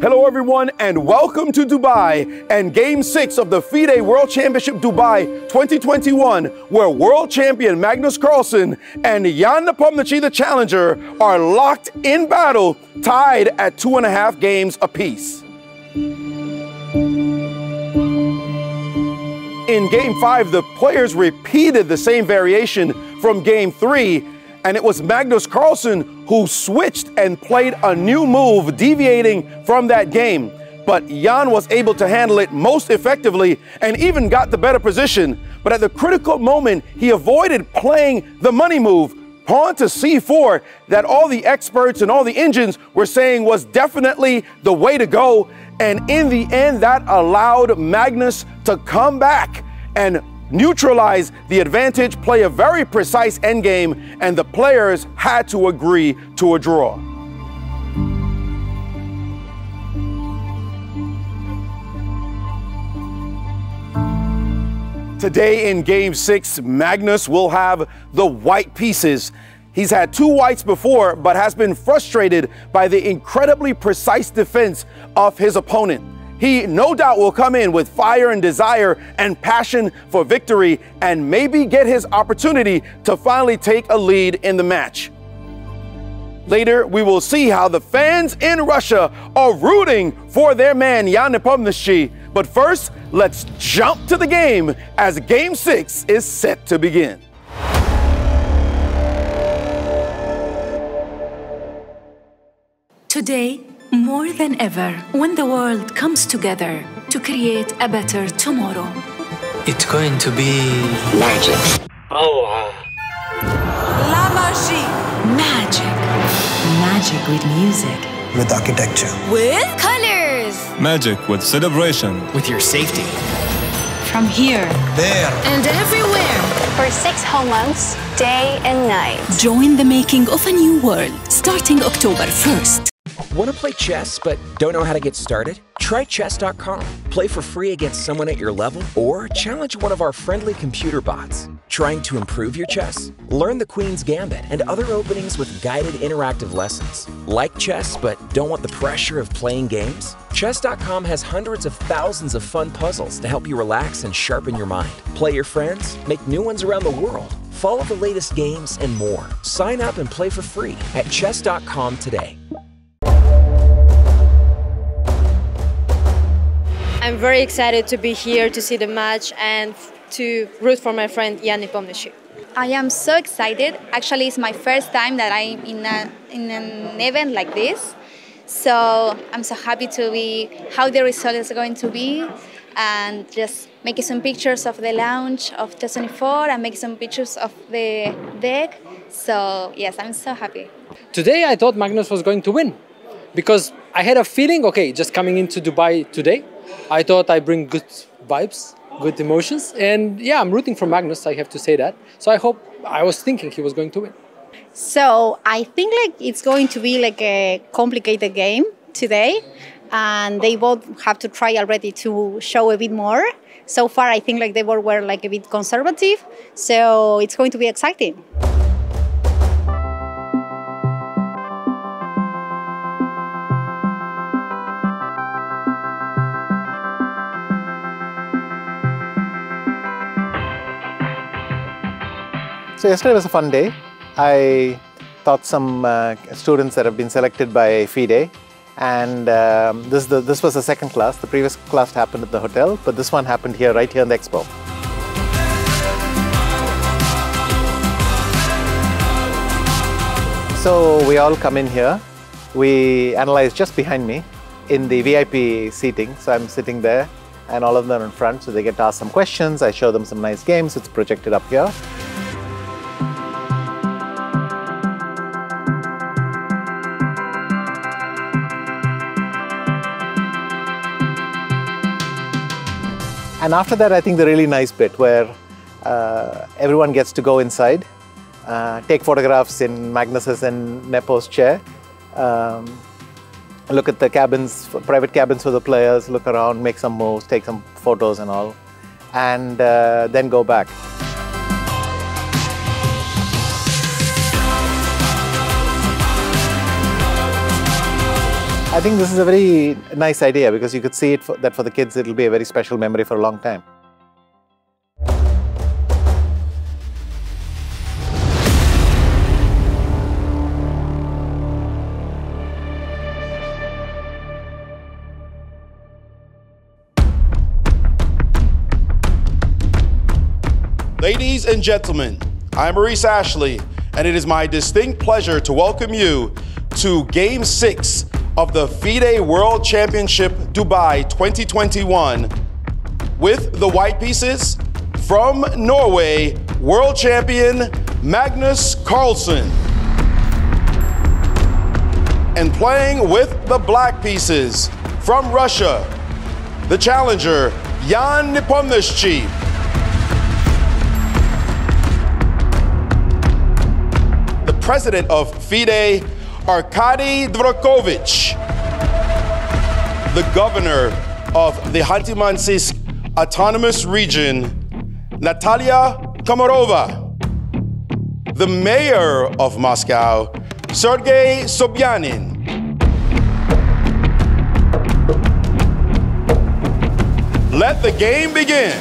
Hello everyone and welcome to Dubai and Game 6 of the FIDE World Championship Dubai 2021, where world champion Magnus Carlsen and Jan Nepomniachtchi, the challenger, are locked in battle, tied at 2.5 games apiece. In Game 5, the players repeated the same variation from Game 3, and it was Magnus Carlsen who switched and played a new move, deviating from that game. But Jan was able to handle it most effectively and even got the better position. But at the critical moment, he avoided playing the money move, pawn to c4, that all the experts and all the engines were saying was definitely the way to go. And in the end, that allowed Magnus to come back and neutralize the advantage, play a very precise endgame, and the players had to agree to a draw. Today in Game 6, Magnus will have the white pieces. He's had 2 whites before, but has been frustrated by the incredibly precise defense of his opponent. He no doubt will come in with fire and desire and passion for victory and maybe get his opportunity to finally take a lead in the match. Later, we will see how the fans in Russia are rooting for their man Jan Nepomniachtchi. But first, let's jump to the game as Game 6 is set to begin. Today, more than ever, when the world comes together to create a better tomorrow. It's going to be magic. Oh, La magie. Magic. Magic with music. With architecture. With colors. Magic with celebration. with your safety. From here. There. And everywhere. For 6 whole months, day and night. Join the making of a new world, starting October 1st. Want to play chess but don't know how to get started? Try chess.com. Play for free against someone at your level or challenge one of our friendly computer bots. Trying to improve your chess? Learn the Queen's Gambit and other openings with guided interactive lessons. Like chess but don't want the pressure of playing games? Chess.com has hundreds of thousands of fun puzzles to help you relax and sharpen your mind. Play your friends, make new ones around the world, follow the latest games and more. Sign up and play for free at chess.com today. I'm very excited to be here to see the match and to root for my friend Jan Nepomniachtchi. I am so excited. Actually, it's my first time that I'm in an event like this. So I'm so happy to be how the result is going to be and just making some pictures of the launch of Chess 24 and making some pictures of the deck. So yes, I'm so happy. Today I thought Magnus was going to win because I had a feeling, okay, just coming into Dubai today, I thought I bring good vibes, good emotions, and yeah, I'm rooting for Magnus, I have to say that. So I was thinking he was going to win. So I think it's going to be a complicated game today, and they both have to try already to show a bit more. So far I think they both were a bit conservative, so it's going to be exciting. So yesterday was a fun day. I taught some students that have been selected by FIDE, and this was the second class. The previous class happened at the hotel, but this one happened here, right here in the expo. So we all come in here. We analyze just behind me in the VIP seating. So I'm sitting there, and all of them are in front, so they get to ask some questions. I show them some nice games. It's projected up here. And after that, I think the really nice bit where everyone gets to go inside, take photographs in Magnus's and Nepo's chair, look at the cabins, private cabins for the players, look around, make some moves, take some photos and all, and then go back. I think this is a very nice idea because you could see it that for the kids it'll be a very special memory for a long time. Ladies and gentlemen, I'm Maurice Ashley, and it is my distinct pleasure to welcome you to Game 6 of the FIDE World Championship Dubai 2021 with the white pieces from Norway, world champion Magnus Carlsen, and playing with the black pieces from Russia, the challenger Jan Nepomniachtchi. President of FIDE, Arkady Dvorkovich, the governor of the Khanty-Mansiysk Autonomous Region, Natalia Komarova, the mayor of Moscow, Sergei Sobyanin, let the game begin.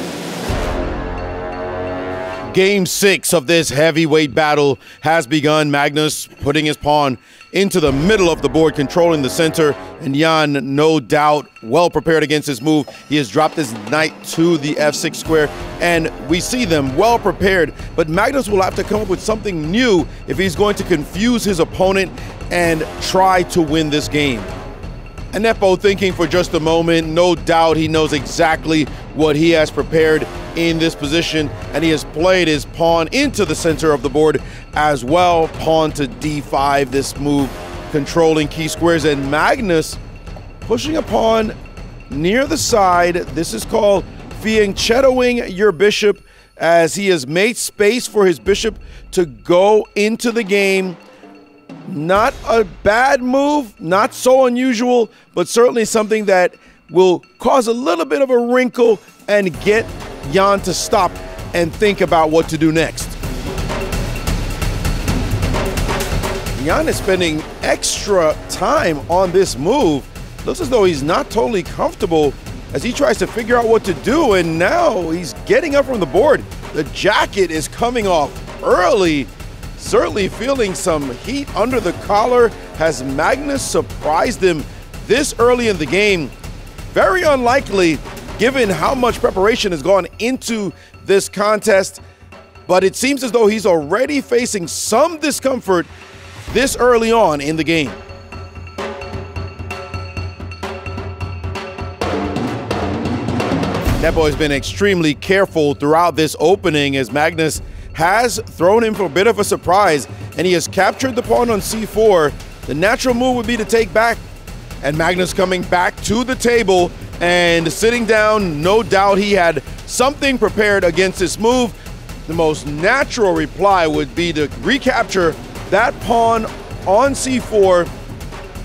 Game 6 of this heavyweight battle has begun. Magnus putting his pawn into the middle of the board, controlling the center, and Jan, no doubt, well prepared against this move. He has dropped his knight to the f6 square, and we see them well prepared, but Magnus will have to come up with something new if he's going to confuse his opponent and try to win this game. And Nepo thinking for just a moment, no doubt he knows exactly what he has prepared in this position, and he has played his pawn into the center of the board as well. Pawn to d5, this move controlling key squares, and Magnus pushing a pawn near the side. This is called fianchettoing your bishop, as he has made space for his bishop to go into the game. Not a bad move, not so unusual, but certainly something that will cause a little bit of a wrinkle and get Jan to stop and think about what to do next. Jan is spending extra time on this move. Looks as though he's not totally comfortable as he tries to figure out what to do, and now he's getting up from the board. The jacket is coming off early. Certainly feeling some heat under the collar. Has Magnus surprised him this early in the game? Very unlikely, given how much preparation has gone into this contest, but it seems as though he's already facing some discomfort this early on in the game. Nepo has been extremely careful throughout this opening as Magnus has thrown him for a bit of a surprise, and he has captured the pawn on c4. The natural move would be to take back, and Magnus coming back to the table and sitting down. No doubt he had something prepared against this move. The most natural reply would be to recapture that pawn on c4,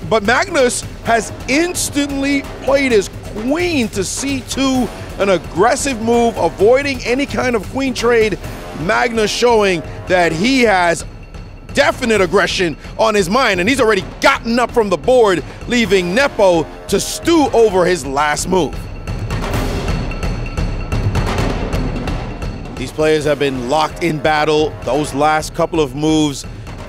but Magnus has instantly played his queen to c2, an aggressive move, avoiding any kind of queen trade. Magnus showing that he has definite aggression on his mind, and he's already gotten up from the board, leaving Nepo to stew over his last move. These players have been locked in battle. Those last couple of moves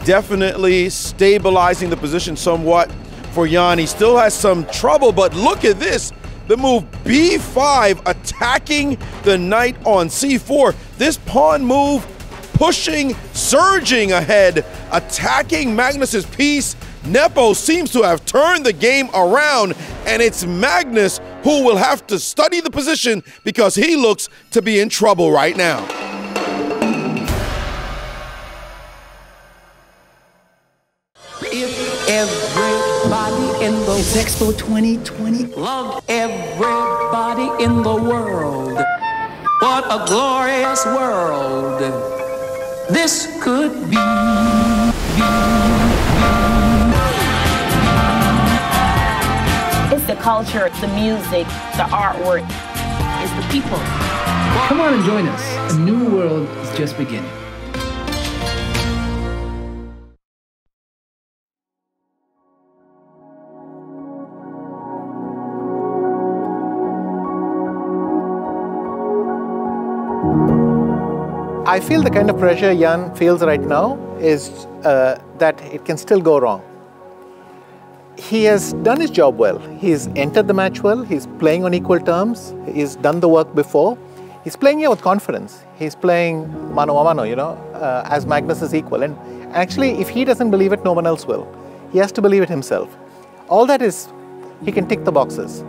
definitely stabilizing the position somewhat for Jan. He still has some trouble, but look at this. The move b5, attacking the knight on c4. This pawn move pushing, surging ahead, attacking Magnus's piece. Nepo seems to have turned the game around, and it's Magnus who will have to study the position because he looks to be in trouble right now. If everybody in the It's Expo 2020. loved everybody in the world, what a glorious world this could be. It's the culture, the music, the artwork, it's the people. Come on and join us. A new world is just beginning. I feel the kind of pressure Jan feels right now is that it can still go wrong. He has done his job well. He's entered the match well. He's playing on equal terms. He's done the work before. He's playing here with confidence. He's playing mano a mano, you know, as Magnus is equal. And actually, if he doesn't believe it, no one else will. He has to believe it himself. All that is, he can tick the boxes.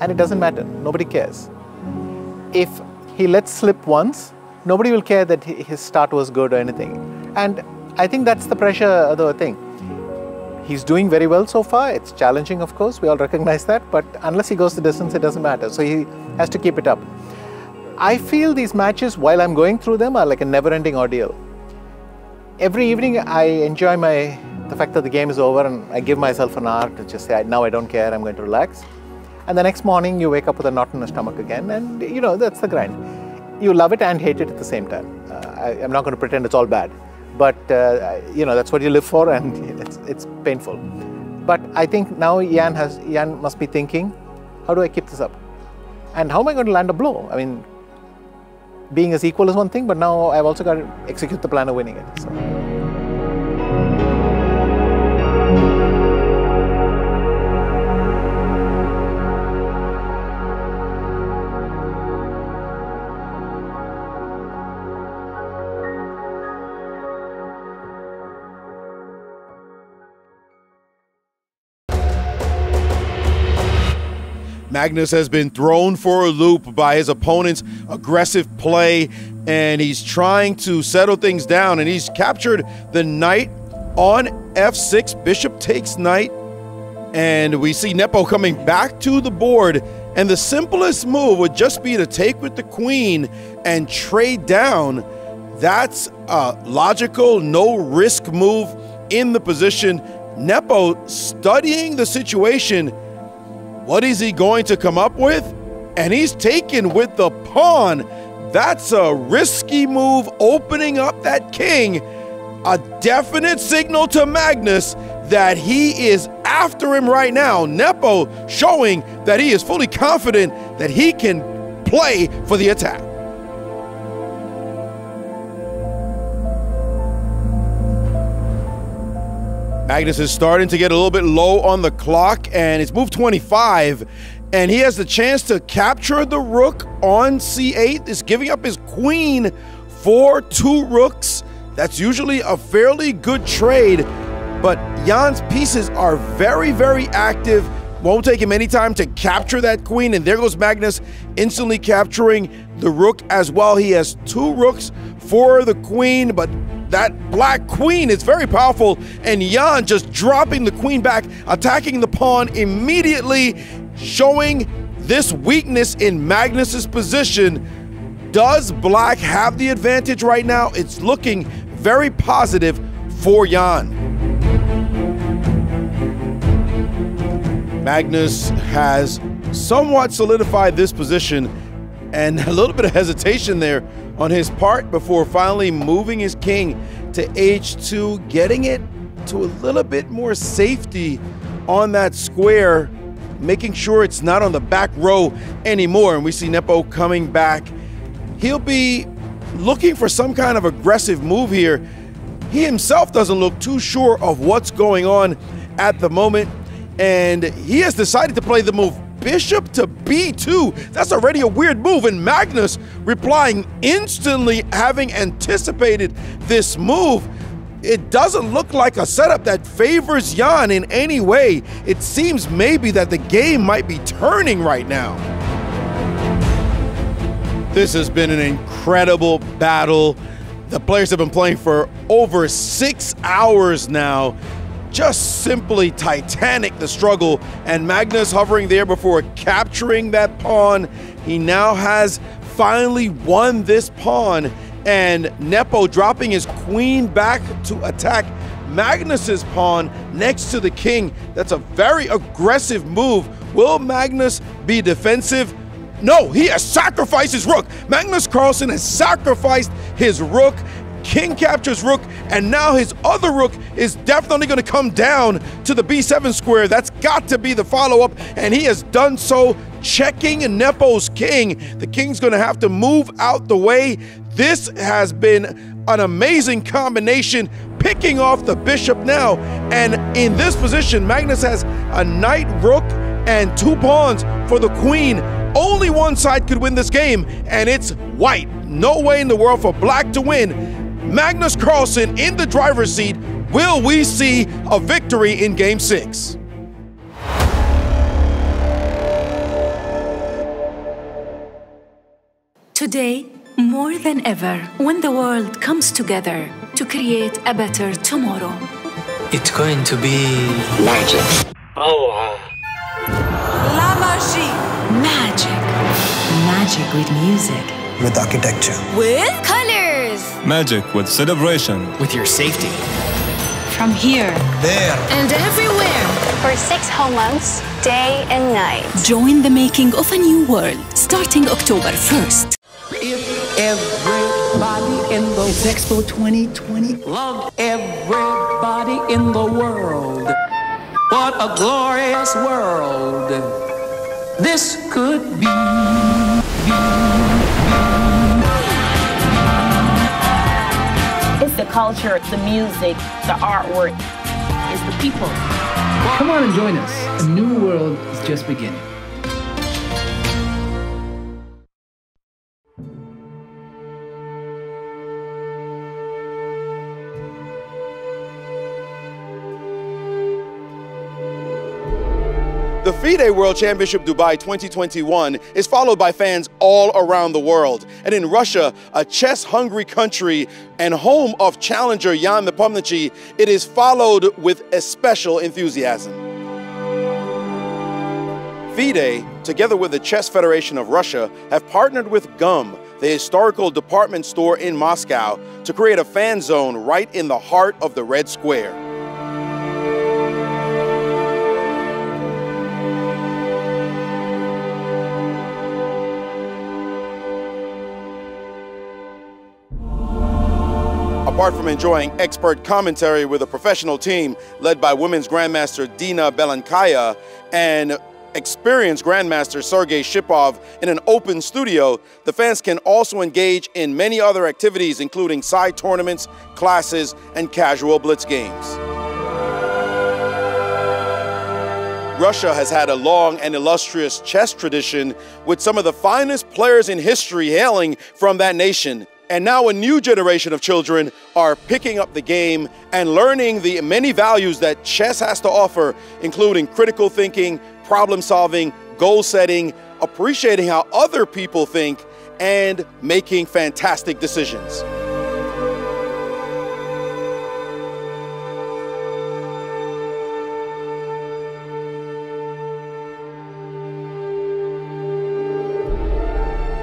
And it doesn't matter. Nobody cares. If he lets slip once, nobody will care that his start was good or anything. And I think that's the pressure of the thing. He's doing very well so far. It's challenging, of course. We all recognize that. But unless he goes the distance, it doesn't matter. So he has to keep it up. I feel these matches, while I'm going through them, are like a never-ending ordeal. Every evening, I enjoy the fact that the game is over, and I give myself an hour to just say, now I don't care, I'm going to relax. And the next morning, you wake up with a knot in the stomach again, and you know, that's the grind. You love it and hate it at the same time. I'm not going to pretend it's all bad. But, you know, that's what you live for, and it's painful. But I think now Jan must be thinking, how do I keep this up? And how am I going to land a blow? I mean, being as equal is one thing, but now I've also got to execute the plan of winning it. So. Magnus has been thrown for a loop by his opponent's aggressive play, and he's trying to settle things down, and he's captured the knight on f6. Bishop takes knight, and we see Nepo coming back to the board, and the simplest move would just be to take with the queen and trade down. That's a logical, no-risk move in the position. Nepo studying the situation. What is he going to come up with? And he's taken with the pawn. That's a risky move, opening up that king. A definite signal to Magnus that he is after him right now. Nepo showing that he is fully confident that he can play for the attack. Magnus is starting to get a little bit low on the clock, and it's move 25, and he has the chance to capture the rook on c8. Is giving up his queen for 2 rooks. That's usually a fairly good trade, but Jan's pieces are very, very active. Won't take him any time to capture that queen, and there goes Magnus instantly capturing the rook as well. He has 2 rooks for the queen, but that black queen is very powerful, and Jan just dropping the queen back, attacking the pawn immediately, showing this weakness in Magnus's position. Does black have the advantage right now? It's looking very positive for Jan. Magnus has somewhat solidified this position, and a little bit of hesitation there on his part before finally moving his king to h2, getting it to a little bit more safety on that square, making sure it's not on the back row anymore. And we see Nepo coming back. He'll be looking for some kind of aggressive move here. He himself doesn't look too sure of what's going on at the moment, and he has decided to play the move Bishop to b2. That's already a weird move, and Magnus replying instantly, having anticipated this move. It doesn't look like a setup that favors Jan in any way. It seems maybe that the game might be turning right now. This has been an incredible battle. The players have been playing for over 6 hours now. Just simply titanic, the struggle, and Magnus hovering there before capturing that pawn. He now has finally won this pawn, and Nepo dropping his queen back to attack Magnus's pawn next to the king. That's a very aggressive move. Will Magnus be defensive? No, he has sacrificed his rook. Magnus Carlsen has sacrificed his rook. King captures rook, and now his other rook is definitely going to come down to the b7 square. That's got to be the follow-up, and he has done so, checking Nepo's king. The king's going to have to move out the way. This has been an amazing combination, picking off the bishop now. And in this position, Magnus has a knight, rook, and 2 pawns for the queen. Only one side could win this game, and it's white. No way in the world for black to win. Magnus Carlsen in the driver's seat. Will we see a victory in Game 6? Today, more than ever, when the world comes together to create a better tomorrow. It's going to be magic. La magie. Magic. Magic with music. With architecture. With colors. Magic with celebration. with your safety. From here. There. And everywhere. For 6 whole months, day and night. Join the making of a new world, starting October 1st. If everybody in the It's Expo 2020. loved everybody in the world, what a glorious world this could be. It's the culture, the music, the artwork. It's the people. Come on and join us. A new world is just beginning. The FIDE World Championship Dubai 2021 is followed by fans all around the world. And in Russia, a chess-hungry country and home of challenger Jan Nepomniachtchi, it is followed with a special enthusiasm. FIDE, together with the Chess Federation of Russia, have partnered with GUM, the historical department store in Moscow, to create a fan zone right in the heart of the Red Square. Apart from enjoying expert commentary with a professional team led by women's Grandmaster Dina Belankaya and experienced Grandmaster Sergei Shipov in an open studio, the fans can also engage in many other activities, including side tournaments, classes, and casual blitz games. Russia has had a long and illustrious chess tradition, with some of the finest players in history hailing from that nation. And now a new generation of children are picking up the game and learning the many values that chess has to offer, including critical thinking, problem solving, goal setting, appreciating how other people think, and making fantastic decisions.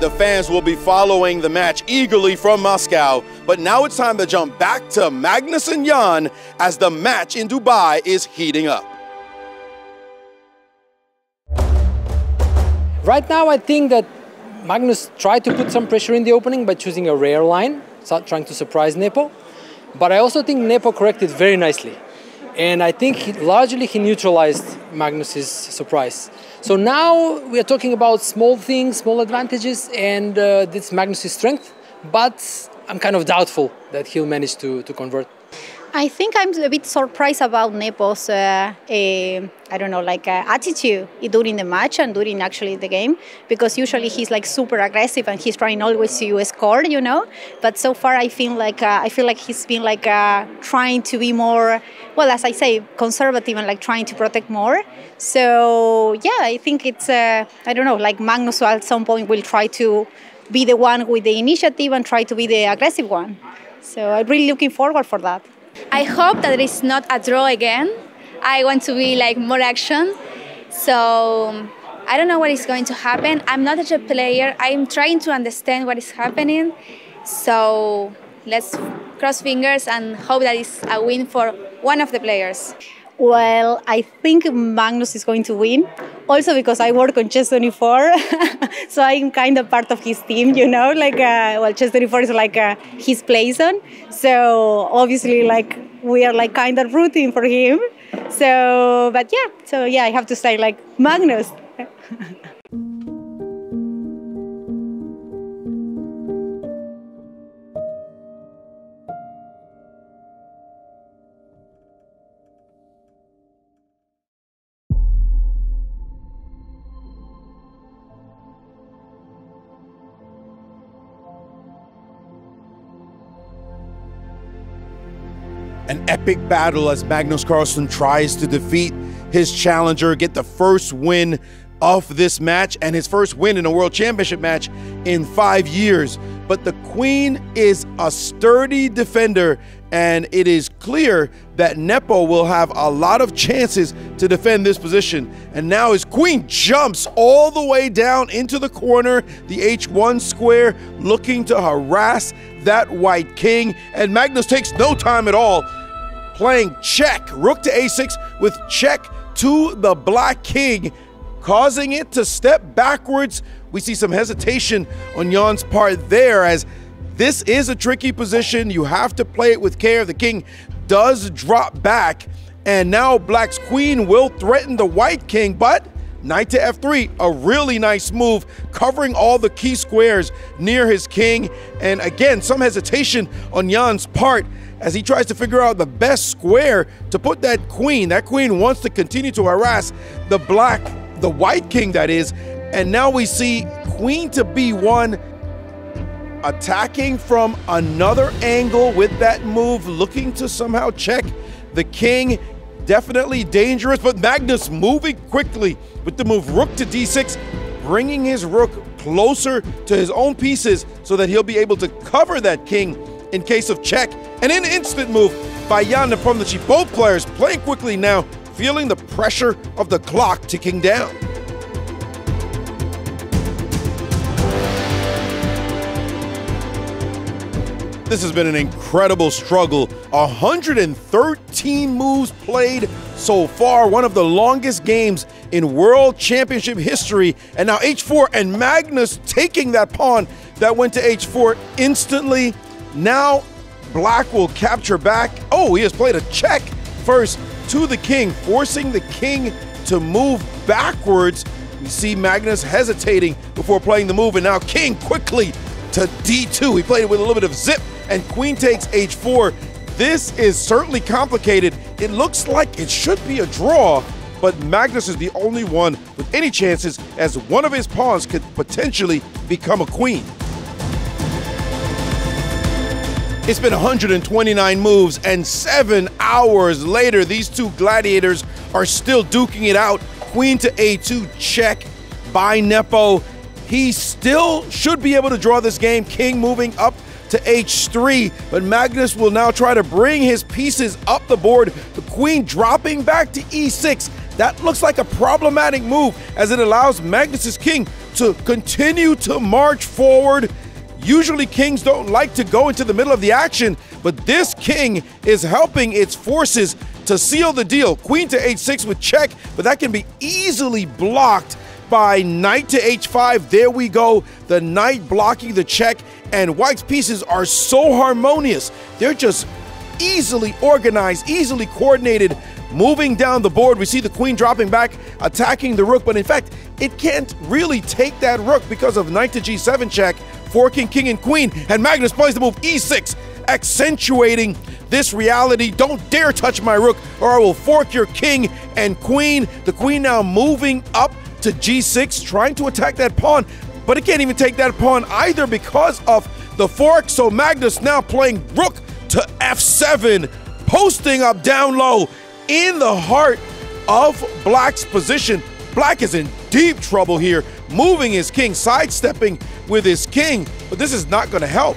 The fans will be following the match eagerly from Moscow, but now it's time to jump back to Magnus and Jan as the match in Dubai is heating up. Right now, I think that Magnus tried to put some pressure in the opening by choosing a rare line, trying to surprise Nepo. But I also think Nepo corrected very nicely. And I think largely he neutralized Magnus's surprise. So now we are talking about small things, small advantages, and this Magnus's strength. But I'm kind of doubtful that he'll manage to convert. I think I'm a bit surprised about Nepo's, attitude during the match and during actually the game, because usually he's like super aggressive and he's trying always to score, you know. But so far I feel like he's been like trying to be more, well, as I say, conservative and like trying to protect more. So yeah, I think it's like Magnus at some point will try to be the one with the initiative and try to be the aggressive one. So I'm really looking forward for that. I hope that it's not a draw again. I want to be like more action. So I don't know what is going to happen. I'm not a player. I'm trying to understand what is happening. So let's cross fingers and hope that it's a win for one of the players. Well, I think Magnus is going to win. Also because I work on Chess24, so I'm kind of part of his team, you know. Chess24 is like his play zone. So obviously, like we are like kind of rooting for him. So I have to say like Magnus. An epic battle as Magnus Carlsen tries to defeat his challenger, get the first win of this match and his first win in a World Championship match in 5 years. But the Queen is a sturdy defender, and it is clear that Nepo will have a lot of chances to defend this position. And now his Queen jumps all the way down into the corner, the H1 square, looking to harass that white king. And Magnus takes no time at all, playing check, rook to A6 with check to the black king, causing it to step backwards. We see some hesitation on Jan's part there, as this is a tricky position. You have to play it with care. The king does drop back, and now black's queen will threaten the white king, but knight to F3, a really nice move, covering all the key squares near his king. And again, some hesitation on Jan's part as he tries to figure out the best square to put that queen. That queen wants to continue to harass the white king, that is. And now we see queen to B1, attacking from another angle with that move, looking to somehow check the king. Definitely dangerous, but Magnus moving quickly with the move rook to D6, bringing his rook closer to his own pieces so that he'll be able to cover that king in case of check. And an instant move by Jan Nepomniachtchi. Both players playing quickly now, feeling the pressure of the clock ticking down. This has been an incredible struggle. 113 moves played so far, one of the longest games in World Championship history. And now H4, and Magnus taking that pawn that went to H4 instantly. Now black will capture back. Oh, he has played a check first to the king, forcing the king to move backwards. We see Magnus hesitating before playing the move, and now king quickly to D2. He played it with a little bit of zip, and queen takes H4. This is certainly complicated. It looks like it should be a draw, but Magnus is the only one with any chances, as one of his pawns could potentially become a queen. It's been 129 moves, and 7 hours later, these two gladiators are still duking it out. Queen to A2 check by Nepo. He still should be able to draw this game. King moving up to H3, but Magnus will now try to bring his pieces up the board. The queen dropping back to E6. That looks like a problematic move, as it allows Magnus's king to continue to march forward. Usually kings don't like to go into the middle of the action, but this king is helping its forces to seal the deal. Queen to H6 with check, but that can be easily blocked by knight to H5. There we go, the knight blocking the check, and white's pieces are so harmonious. They're just easily organized, easily coordinated, moving down the board. We see the queen dropping back, attacking the rook, but in fact, it can't really take that rook because of knight to G7 check, forking king and queen, and Magnus plays the move E6, accentuating this reality. Don't dare touch my rook or I will fork your king and queen. The queen now moving up to G6, trying to attack that pawn, but it can't even take that pawn either because of the fork. So Magnus now playing rook to F7, posting up down low in the heart of black's position. Black is in deep trouble here, moving his king, sidestepping with his king, but this is not going to help.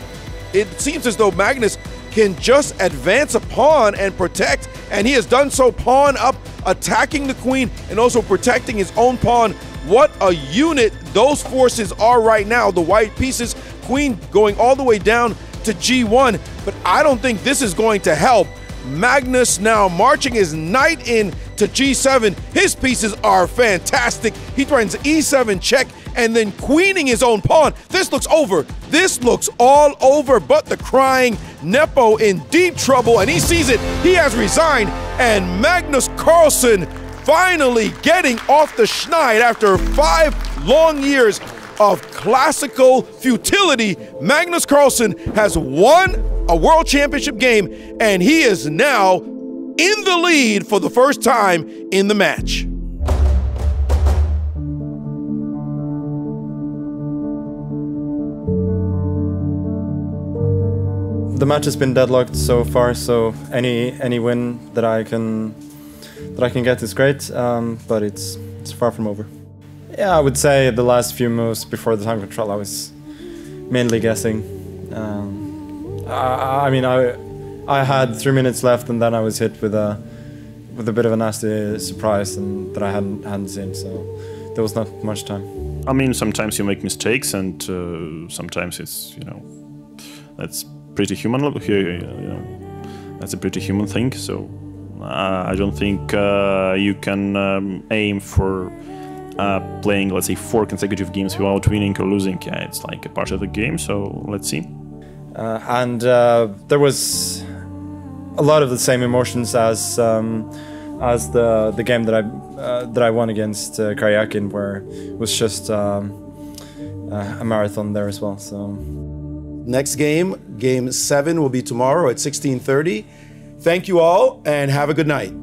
It seems as though Magnus can just advance a pawn and protect, and he has done so. Pawn up, attacking the queen and also protecting his own pawn. What a unit those forces are right now. The white pieces, queen going all the way down to G1, but I don't think this is going to help. Magnus now marching his knight in to G7. His pieces are fantastic. He threatens E7 check and then queening his own pawn. This looks over. This looks all over, but the crying Nepo in deep trouble, and he sees it. He has resigned, and Magnus Carlsen finally getting off the schneid after 5 long years of classical futility. Magnus Carlsen has won a World Championship game, and he is now in the lead for the first time in the match. The match has been deadlocked so far, so any win that I can get is great, but it's far from over. Yeah, I would say the last few moves before the time control I was mainly guessing. I mean, I had 3 minutes left, and then I was hit with a bit of a nasty surprise and that I hadn't seen, so there was not much time. I mean, sometimes you make mistakes, and sometimes it's, you know, that's pretty human. You know, that's a pretty human thing. So I don't think you can aim for playing, let's say, 4 consecutive games without winning or losing. Yeah, it's like a part of the game. So let's see. And there was a lot of the same emotions as the game that I won against Karyakin, where it was just a marathon there as well. So next game, Game 7, will be tomorrow at 16:30. Thank you all, and have a good night.